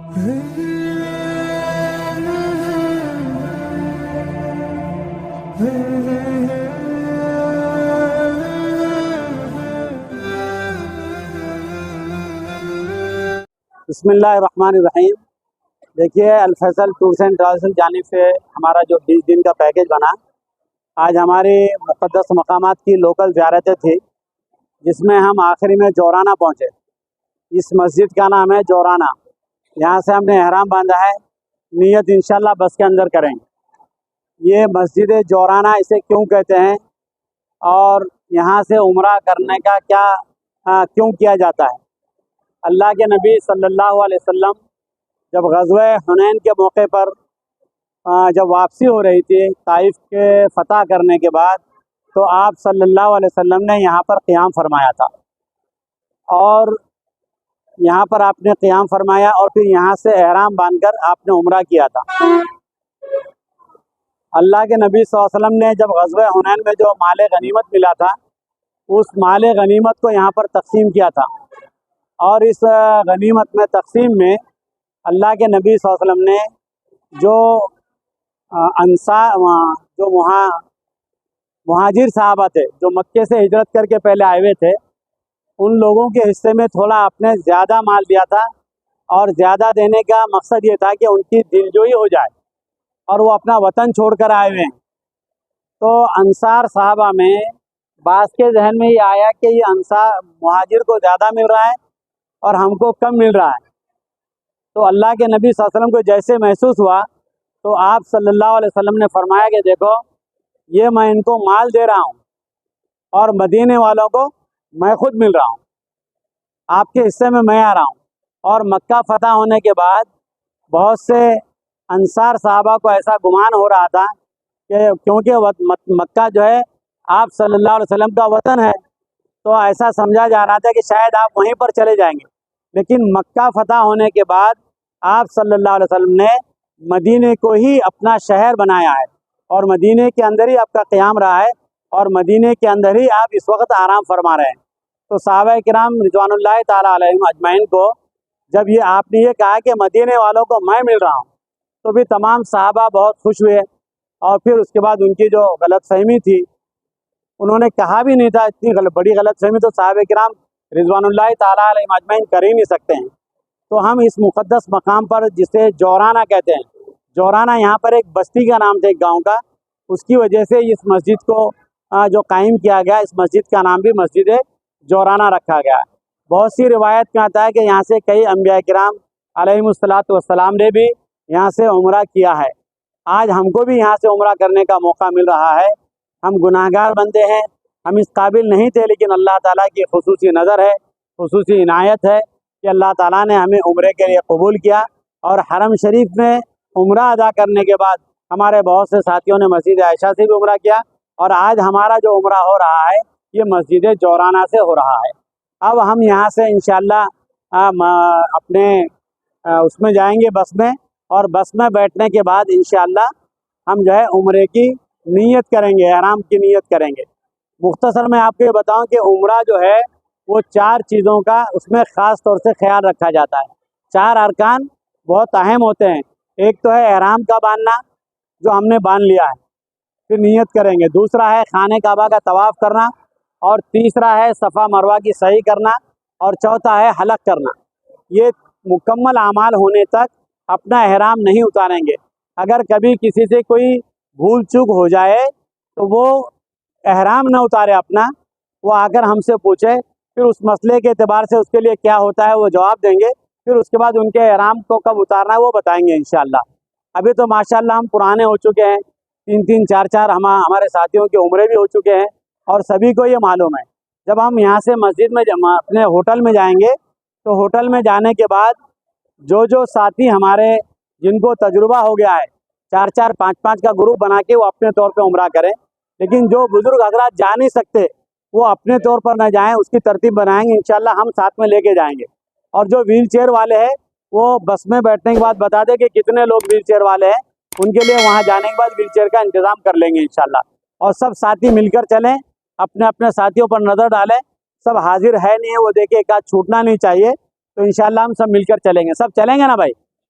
बिस्मिल्लाहिर्रहमानिर्रहीम। देखिए, अल Faisal tours and travels की जानिब से हमारा जो 20 दिन का पैकेज बना, आज हमारी मुक़द्दस मकामात की लोकल ज़ियारतें थी, जिसमें हम आखिरी में जोराना पहुँचे। इस मस्जिद का नाम है जोराना। यहाँ से हमने एहराम बांधा है, नियत इंशाल्लाह बस के अंदर करेंगे। ये मस्जिद जोराना इसे क्यों कहते हैं और यहाँ से उम्रा करने का क्यों किया जाता है। अल्लाह के नबी सल्लल्लाहु अलैहि वसल्लम जब ग़ज़वा हुनैन के मौके पर जब वापसी हो रही थी ताइफ के फ़तह करने के बाद, तो आप सल्लल्लाहु अलैहि वसल्लम ने यहाँ पर क़ियाम फरमाया था और यहाँ पर आपने क़ियाम फरमाया और फिर यहाँ से एहराम बांधकर आपने उम्रा किया था। अल्लाह के नबी सल्लल्लाहु अलैहि वसल्लम ने जब ग़ज़वा हुनैन में जो माल गनीमत मिला था, उस माल गनीमत को यहाँ पर तक़सीम किया था और इस गनीमत में तक़सीम में अल्लाह के नबी सल्लल्लाहु अलैहि वसल्लम ने जो अंसार जो मुहाजिर साहबा थे, जो मक्के से हिजरत करके पहले आए हुए थे, उन लोगों के हिस्से में थोड़ा आपने ज़्यादा माल दिया था और ज़्यादा देने का मकसद ये था कि उनकी दिलजोई हो जाए और वो अपना वतन छोड़कर आए हुए हैं। तो अंसार साहबा में बास के जहन में ये आया कि ये अंसार मुहाजिर को ज़्यादा मिल रहा है और हमको कम मिल रहा है। तो अल्लाह के नबी सल्लल्लाहु अलैहि वसल्लम को जैसे महसूस हुआ, तो आप सल्लल्लाहु अलैहि वसल्लम ने फरमाया कि देखो, ये मैं इनको माल दे रहा हूँ और मदीने वालों को मैं खुद मिल रहा हूँ, आपके हिस्से में मैं आ रहा हूँ। और मक्का फ़तह होने के बाद बहुत से अंसार साहबा को ऐसा गुमान हो रहा था कि क्योंकि मक्का जो है आप सल्लल्लाहु अलैहि वसल्लम का वतन है, तो ऐसा समझा जा रहा था कि शायद आप वहीं पर चले जाएंगे। लेकिन मक्का फ़तह होने के बाद आप सल्लल्लाहु अलैहि वसल्लम ने मदीने को ही अपना शहर बनाया है और मदीने के अंदर ही आपका क़याम रहा है और मदीने के अंदर ही आप इस वक्त आराम फरमा रहे हैं। तो सहाबा किराम रिज़वानुल्लाहि ताला अलैहिम अजमैन को जब ये आपने ये कहा कि मदीने वालों को मैं मिल रहा हूँ, तो भी तमाम सहाबा बहुत खुश हुए और फिर उसके बाद उनकी जो गलतफ़हमी थी, उन्होंने कहा भी नहीं था, इतनी बड़ी गलतफ़हमी तो सहाबा किराम रिज़वानुल्लाहि ताला अलैहिम अजमैन कर ही नहीं सकते हैं। तो हम इस मुक़द्दस मकाम पर, जिसे जोराना कहते हैं, जोराना यहाँ पर एक बस्ती का नाम था एक गांव का, उसकी वजह से इस मस्जिद को जो कायम किया गया, इस मस्जिद का नाम भी मस्जिद जोराना रखा गया है। बहुत सी रिवायत में आता है कि यहाँ से कई अंबिया किराम अलैहिमुस्सलातु वस्सलाम ने भी यहाँ से उम्रा किया है। आज हमको भी यहाँ से उम्रा करने का मौका मिल रहा है। हम गुनाहगार बंदे हैं, हम इस काबिल नहीं थे, लेकिन अल्लाह ताला की खुसूसी नज़र है, खुसूसी इनायत है कि अल्लाह ताला ने हमें उम्रे के लिए कबूल किया। और हरम शरीफ में उम्रा अदा करने के बाद हमारे बहुत से साथियों ने मस्जिद आयशा से भी उम्रा किया और आज हमारा जो उम्रा हो रहा है ये मस्जिद जोराना से हो रहा है। अब हम यहाँ से इंशाअल्लाह अपने उसमें जाएंगे बस में, और बस में बैठने के बाद इंशाअल्लाह हम जो है उम्रे की नीयत करेंगे, एहराम की नीयत करेंगे। मुख्तसर में आपको ये बताऊँ कि उम्रा जो है वो 4 चीज़ों का उसमें ख़ास तौर से ख्याल रखा जाता है। 4 अरकान बहुत अहम होते हैं। एक तो है एहराम का बांधना, जो हमने बांध लिया है, फिर नीयत करेंगे। दूसरा है खाने काबा का तवाफ़ करना, और तीसरा है सफ़ा मरवा की सही करना, और चौथा है हलक करना। ये मुकम्मल आमाल होने तक अपना एहराम नहीं उतारेंगे। अगर कभी किसी से कोई भूल चूक हो जाए तो वो एहराम न उतारे अपना, वो आकर हमसे पूछे, फिर उस मसले के एतबार से उसके लिए क्या होता है वो जवाब देंगे। फिर उसके बाद उनके एहराम को कब उतारना है वो बताएंगे इंशाअल्लाह। अभी तो माशाअल्लाह हम पुराने हो चुके हैं, 3-3 4-4 हमारे साथियों के उम्रे भी हो चुके हैं और सभी को ये मालूम है। जब हम यहाँ से मस्जिद में अपने होटल में जाएंगे, तो होटल में जाने के बाद जो साथी हमारे जिनको तजुर्बा हो गया है, 4-4 5-5 का ग्रुप बना के वो अपने तौर पे उम्रा करें। लेकिन जो बुज़ुर्ग हज़रात जा नहीं सकते वो अपने तौर पर न जाएं, उसकी तरतीब बनाएंगे इंशाअल्लाह, हम साथ में लेके जाएंगे। और जो व्हील चेयर वाले हैं वो बस में बैठने के बाद बता दें कि कितने लोग व्हील चेयर वाले हैं, उनके लिए वहाँ जाने के बाद व्हील चेयर का इंतज़ाम कर लेंगे इंशाअल्लाह। और सब साथी मिलकर चलें, अपने अपने साथियों पर नज़र डालें, सब हाजिर है नहीं है वो देखें, एक आध छूटना नहीं चाहिए। तो इंशाअल्लाह हम सब मिलकर चलेंगे। सब चलेंगे ना भाई?